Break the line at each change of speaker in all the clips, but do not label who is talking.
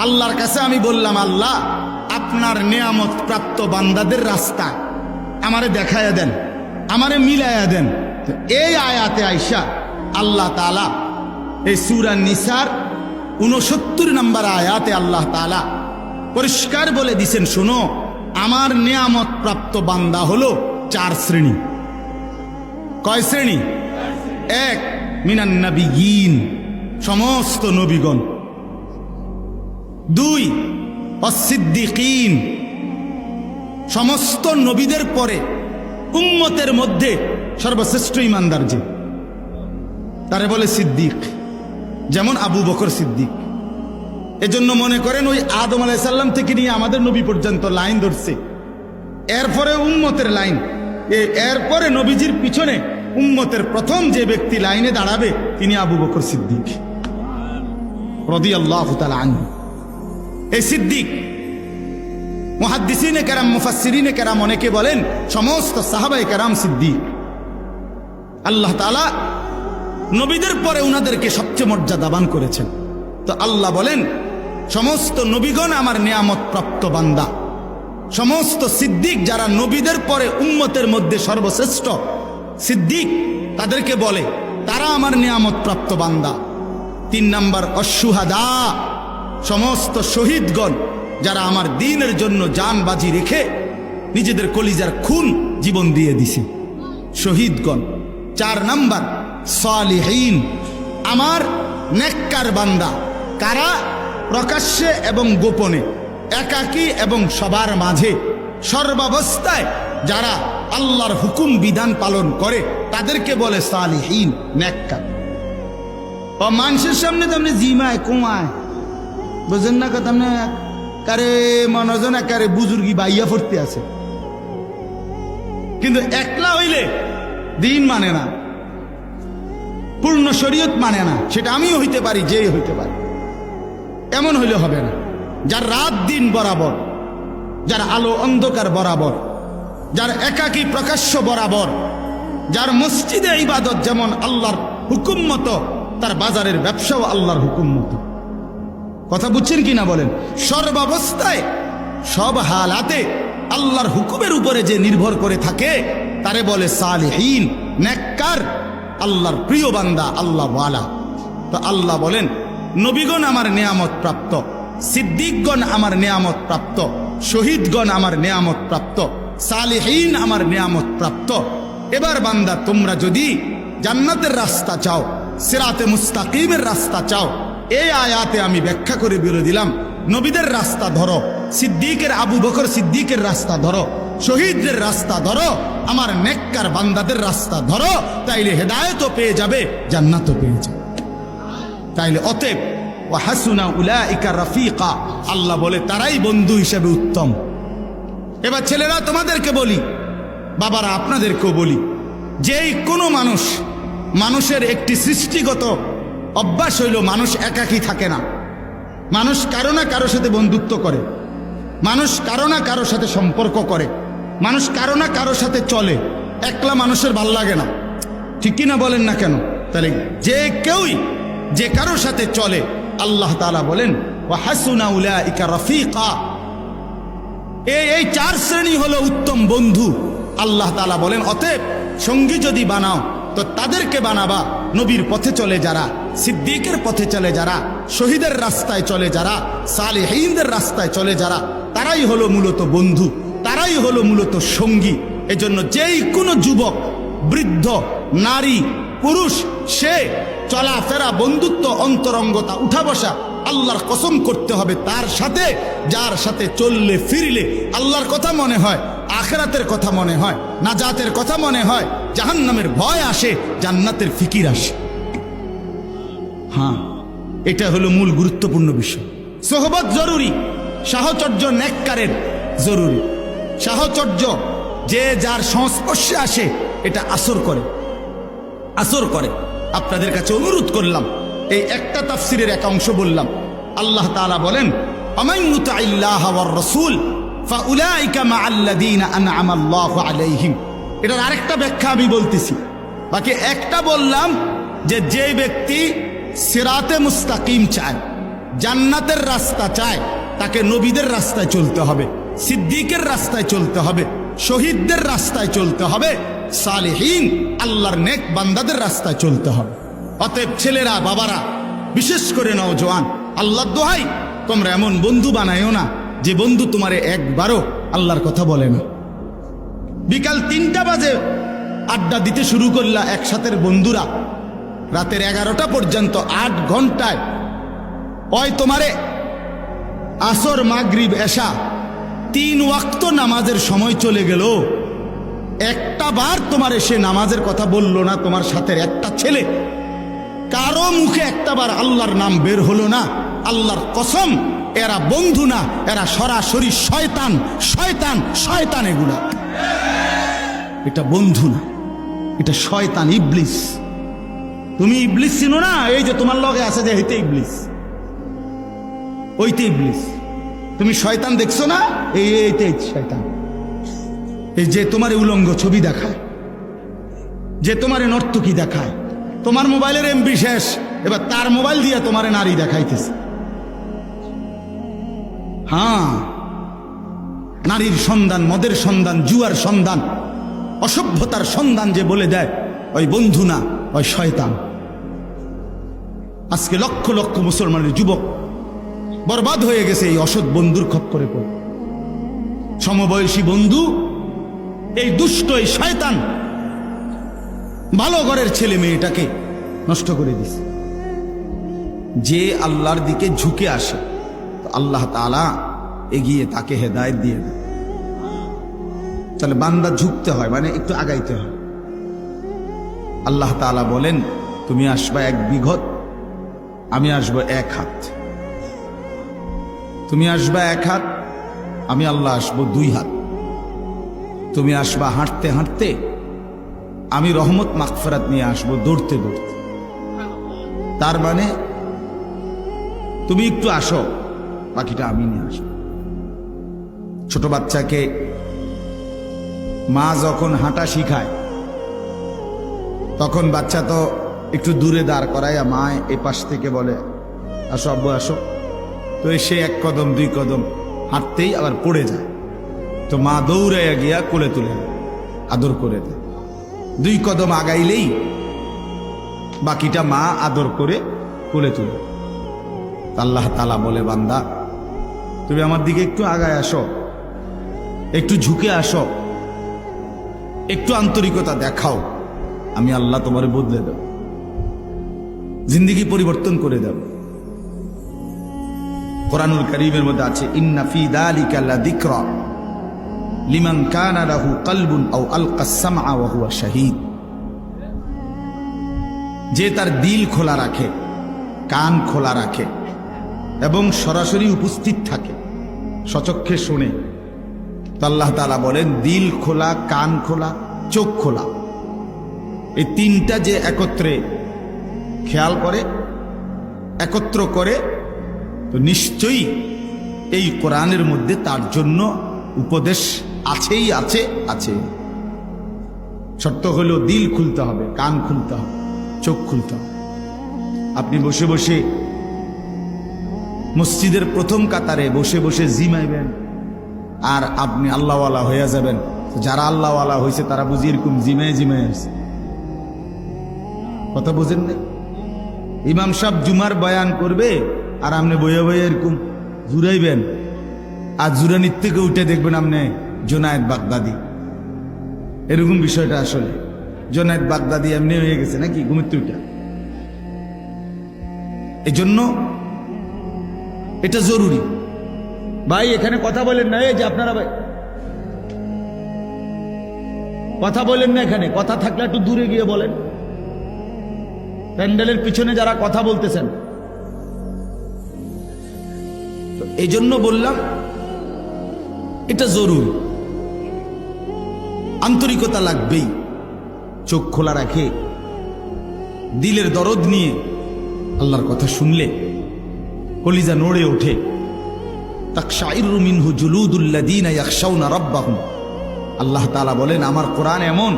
আল্লাহর কাছে আমি বললাম, আল্লাহ আপনার নিয়ামত প্রাপ্ত বান্দাদের রাস্তা আমারে দেখায়া দেন, আমারে মিলায়া দেন। তো এই আয়াতে আইসা আল্লাহ তাআলা এই সূরা নিসার 69 নম্বর আয়াতে আল্লাহ তাআলা পরিষ্কার বলে দিছেন, শোনো আমার নিয়ামত প্রাপ্ত বান্দা হলো 4 শ্রেণী। কয় শ্রেণী? 1 মিনান নবিয়্যিন, সমস্ত নবীগণ। 2 অস-সিদ্দিকিন, সমস্ত নবীদের পরে উম্মতের মধ্যে সর্বশ্রেষ্ঠ ইমানদার যে, তারে বলে সিদ্দিক, যেমন আবু বকর সিদ্দিক। এজন্য মনে করেন ওই আদম আলাইহিস সালাম থেকে নিয়ে আমাদের নবী পর্যন্ত লাইন ধরছে, এরপরে উম্মতের লাইন, এরপরে নবীজির পিছনে উম্মতের প্রথম যে ব্যক্তি লাইনে দাঁড়াবে তিনি আবু বকর সিদ্দিক রাদিয়াল্লাহু তাআলা আনহু। এই সিদ্দিক মুহাদ্দিসিনে কেরাম, মুফাসসিরিনে কেরাম অনেকে বলেন সমস্ত সাহাবায়ে কেরাম সিদ্দিক। আল্লাহ তাআলা নবীদের পরে উনাদেরকে সবচেয়ে মর্যাদাবান করেছেন। তো আল্লাহ বলেন সমস্ত নবীগণ আমার নিয়ামত প্রাপ্ত বান্দা, সমস্ত সিদ্দিক যারা নবীদের পরে উম্মতের মধ্যে সর্বশ্রেষ্ঠ সিদ্দিক, তাদেরকে বলে তারা আমার নিয়ামত প্রাপ্ত বান্দা। 3 নাম্বার অশুহাদা, সমস্ত শহীদগণ যারা আমার দ্বীনের জন্য জান বাজি রেখে নিজেদের কলিজার খুন জীবন দিয়ে দিছে, শহীদগণ। 4 নাম্বার সালিহিন, আমার নেককার বান্দা, কারা প্রকাশ্যে এবং গোপনে, একাকী এবং সবার মাঝে, সর্বাবস্থায় যারা আল্লাহর হুকুম বিধান পালন করে তাদেরকে বলে সালিহিন, নেককার। ও মানুষের সামনে তেমনি জিমায় কুমায়, বুঝেন না কথা, কারে মনোজন একারে বুজুর্গি বাইয়া ফুটতে আছে, কিন্তু একলা হইলে দিন মানে না, পূর্ণ শরীয়ত মানে না। সেটা আমিও হইতে পারি, যেই হইতে পারি, এমন হইলে হবে না। যার রাত দিন বরাবর, যার আলো অন্ধকার বরাবর, যার একাকী প্রকাশ্য বরাবর, যার মসজিদে ইবাদত যেমন আল্লাহর হুকুম মতো, তার বাজারের ব্যবসাও আল্লাহর হুকুম মতো। কথা বুঝছেন কিনা বলেন? সর্বাবস্থায় সব হালাতে আল্লাহর হুকুমের উপরে যে নির্ভর করে থাকে তারে বলে সালিহিন, নেককার, আল্লাহর প্রিয় বান্দা, আল্লাহ ওয়ালা। তো আল্লাহ বলেন নবীগণ আমার নিয়ামত প্রাপ্ত, সিদ্দিকগণ আমার নিয়ামত প্রাপ্ত, শহীদগণ আমার নিয়ামত প্রাপ্ত, সালিহিন আমার নিয়ামত প্রাপ্ত। এবার বান্দা তোমরা যদি জান্নাতের রাস্তা চাও, সিরাতে মুস্তাকিমের রাস্তা চাও, এই আয়াতে আমি ব্যাখ্যা করে বলে দিলাম, নবীদের রাস্তা ধরো, সিদ্দিকের আবু বকর সিদ্দিকের রাস্তা ধরো, শহীদদের রাস্তা ধরো, আমার নেককার বান্দাদের রাস্তা ধরো, তাইলে হেদায়েতও পেয়ে যাবে, জান্নাতও পেয়ে যাবে। তাইলে অতএব ওয়া হাসুনা উলাইকা রাফিকা, আল্লাহ বলে তারাই বন্ধু হিসেবে উত্তম। এবার ছেলেরা তোমাদেরকে বলি, বাবারা আপনাদেরকেও বলি, যেই কোনো মানুষ, মানুষের একটি সৃষ্টিগত অভ্যাস হইল মানুষ একাকী থাকে না। মানুষ কারো না কারো সাথে বন্ধুত্ব করে, মানুষ কারো না কারো সাথে সম্পর্ক করে, মানুষ কারো না কারো সাথে চলে। একলা মানুষের ভাল লাগে না, ঠিক কিনা বলেন না কেন? তাহলে যে কেউই যে কারো সাথে চলে, আল্লাহ তাআলা বলেন ওয়া হাসুনা উলাইকা রাফিকা, এই 4 শ্রেণী হলো উত্তম বন্ধু। আল্লাহ তাআলা বলেন অতএব সঙ্গী যদি বানাও তো তাদেরকে বানাবা নবীর পথে চলে যারা, সিদ্দিকের পথে চলে যারা, শহীদের রাস্তায় চলে যারা, সালেহীনদের রাস্তায় চলে যারা, তারাই হলো মূলত বন্ধু, তারাই হলো মূলত সঙ্গী। এজন্য যেই কোনো যুবক, বৃদ্ধ, নারী, পুরুষ, সে চলাফেরা, বন্ধুত্ব, অন্তরঙ্গতা, উঠা বসা আল্লাহর কসম করতে হবে তার সাথে, যার সাথে চললে ফিরলে আল্লাহর কথা মনে হয়, আখিরাতের কথা মনে হয়, নাজাতের কথা মনে হয়, জাহান্নামের ভয় আসে, জান্নাতের ফিকির আসে। হ্যাঁ, এটা হলো মূল গুরুত্বপূর্ণ বিষয়। সোহবত জরুরি, সাহচর্য নেককারের জরুরি। সাহচর্য যে যার সংস্পর্শে আসে এটা আসর করে, আসর করে। আপনাদের কাছে অনুরোধ করলাম, এই একটা তাফসিরের এক অংশ বললাম। আল্লাহ তাআলা বলেন আমান ইউতিল্লাহ ওয়ার রাসূল ফাউলাইকা মাআল্লাযীনা আনআমা আল্লাহু আলাইহিম। এটার আরেকটা ব্যাখ্যা আমি বলতেছি, বাকি একটা বললাম যে যে ব্যক্তি সিরাতে মুস্তাকিম চায়, জান্নাতের রাস্তা চায় তাকে নবীদের রাস্তায় চলতে হবে, সিদ্দিকের রাস্তায় চলতে হবে, শহীদদের রাস্তায় চলতে হবে, সালেহীন আল্লাহর নেক বান্দাদের রাস্তায় চলতে হবে। অতএব ছেলেরা, বাবারা, বিশেষ করে নওজোয়ান, আল্লাহর দোহাই তোমরা এমন বন্ধু বানায়ও না যে বন্ধু তোমারে একবারও আল্লাহর কথা বলে না। বিকাল 3টা বাজে আড্ডা দিতে শুরু করলা একসাথের বন্ধুরা, রাতের 11টা পর্যন্ত 8 ঘন্টায় ওই তোমারে আসর, মাগরিব, এশা 3 ওয়াক্ত নামাজের সময় চলে গেল, একটা বার তোমারে সে নামাজের কথা বললো না। তোমার সাথে একটা ছেলে কারো মুখে একটাবার আল্লাহর নাম বের হলো না। আল্লাহর কসম, এরা বন্ধু না, এরা সরাসরি শয়তান, শয়তান, শয়তান। এগুলা এটা বন্ধু না, এটা শয়তান, ইবলিস। তুমি ইবলিস চিনো না? এই যে তোমার লগে আছে যে হইতে ইবলিস, ওইতে ইবলিস। তুমি শয়তান দেখছো না? এইতে শয়তান। এই যে তোমার উলঙ্গ ছবি দেখায়, যে তোমার নর্তকী দেখায়, তোমার মোবাইলের এমবি শেষ, এবার তার মোবাইল দিয়ে তোমার নারী দেখাইতেছে। হ্যাঁ, নারীর সন্ধান, মদের সন্ধান, জুয়ার সন্ধান, অসভ্যতার সন্ধান যে বলে দেয়, ওই বন্ধু না, ওই শয়তান। আজকে লক্ষ লক্ষ মুসলমানের যুবক বরবাদ হয়ে গেছে এই অসৎ বন্ধুর খপ্পরে পড়ে। সমবয়সী বন্ধু, এই দুষ্ট, এই শয়তান ভালো ঘরের ছেলে মেয়েটাকে নষ্ট করে দিছে। যে আল্লাহর দিকে ঝুঁকে আসে, আল্লাহ তাআলা এগিয়ে তাকে হেদায়েত দিয়ে দেয়। তাহলে বান্দা ঝুঁকতে হয়, মানে একটু আগাইতে হয়। আল্লাহ তাআলা বলেন, তুমি আসবা 1 বিঘত, আমি আসবো 1 হাত। তুমি আসবা 1 হাত, আমি আল্লাহ আসবো 2 হাত। তুমি আসবা হাঁটতে হাঁটতে, আমি রহমত মাগফিরাত নিয়ে আসবো দৌড়তে দৌড়তে। তার মানে তুমি একটু আসো, বাকিটা আমি নিয়ে আসবো। ছোট বাচ্চাকে মা যখন হাঁটা শিখায়, তখন বাচ্চা তো একটু দূরে দাঁড় করায়, মা এই পাশ থেকে বলে আসো আব্বু আসো। তো সে 1 কদম 2 কদম হাঁটতেই আবার পড়ে যায়, তো মা দৌড়াইয়া গিয়া কোলে তুলে আদর করে দেয়। 2 কদম আগাইলেই বাকিটা মা আদর করে কোলে তুলে। আল্লাহ তাআলা বলে, বান্দা তুমি আমার দিকে একটু আগায় আসো, একটু ঝুঁকে আসো, একটু আন্তরিকতা দেখাও, আমি আল্লাহ তোমারে বদলে দেব, জিন্দেগি পরিবর্তন করে দেব। কোরআনুল কারীমের মধ্যে আছে, ইন্না ফি যালিকা লাযিকরা লিমান কানা লাহু কলবুন আও আলকাস সামআ ওয়া হুয়া শাহীদ। যে তার দিল খোলা রাখে, কান খোলা রাখে এবং সরাসরি উপস্থিত থাকে, সচক্ষে শুনে। তো আল্লাহ তাআলা বলেন, দিল খোলা, কান খোলা, চোখ খোলা, এই 3টা যে একত্রে খেয়াল করে, একত্র করে, তো নিশ্চয়ই এই কোরআনের মধ্যে তার জন্য উপদেশ আছেই আছে, আছে। শর্ত হলো দিল খুলতে হবে, কান খুলতে হবে, চোখ খুলতে হবে। আপনি বসে বসে মসজিদের প্রথম কাতারে বসে বসে জিমাইবেন আর আপনি আল্লাহওয়ালা হয়ে যাবেন। যারা আল্লাহওয়ালা হয়েছে তারা বুঝি এরকম জিমায় জিমায় আছে। কথা বুঝেন না? ইমাম সাহেব জুমার বয়ান করবে আর আপনি বইয়া বইয়া এরকম জুড়াইবেন, আর জুরানির থেকে উঠে দেখবেন আপনি জোনায়েদ বাগদাদি। এরকম বিষয়টা আসলে জোনায়েদ বাগদাদি এমনি হয়ে গেছে নাকি ঘুমের তুইটা। এই জন্য এটা জরুরি। ভাই এখানে কথা বলেন না, এই যে আপনারা ভাই কথা বলেন না, এখানে কথা থাকলে একটু দূরে গিয়ে বলেন। প্যান্ডেলের পিছনে যারা কথা বলতেছেন, তো এই জন্য বললাম এটা জরুরি, আন্তরিকতা লাগবেই। চোখ খোলা রাখে, দিলের দরদ নিয়ে আল্লাহর কথা শুনলে কলিজা নড়ে ওঠে। তাকশাইরু মিনহু জুলুদুল্লাযীনা ইয়াখশাউনা রাব্বাহুম। আল্লাহ তাআলা বলেন, আমার কোরআন এমন,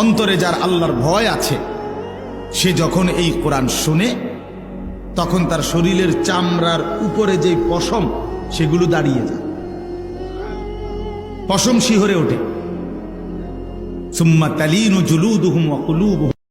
অন্তরে যার আল্লাহর ভয় আছে, সে যখন এই কোরআন শুনে তখন তার শরীরের চামড়ার উপরে যে পশম সেগুলো দাঁড়িয়ে যায়, পশম শিহরে ওঠে। সুম্মা তালিনু জুলুদুহুম ওয়া কুলুবুহুম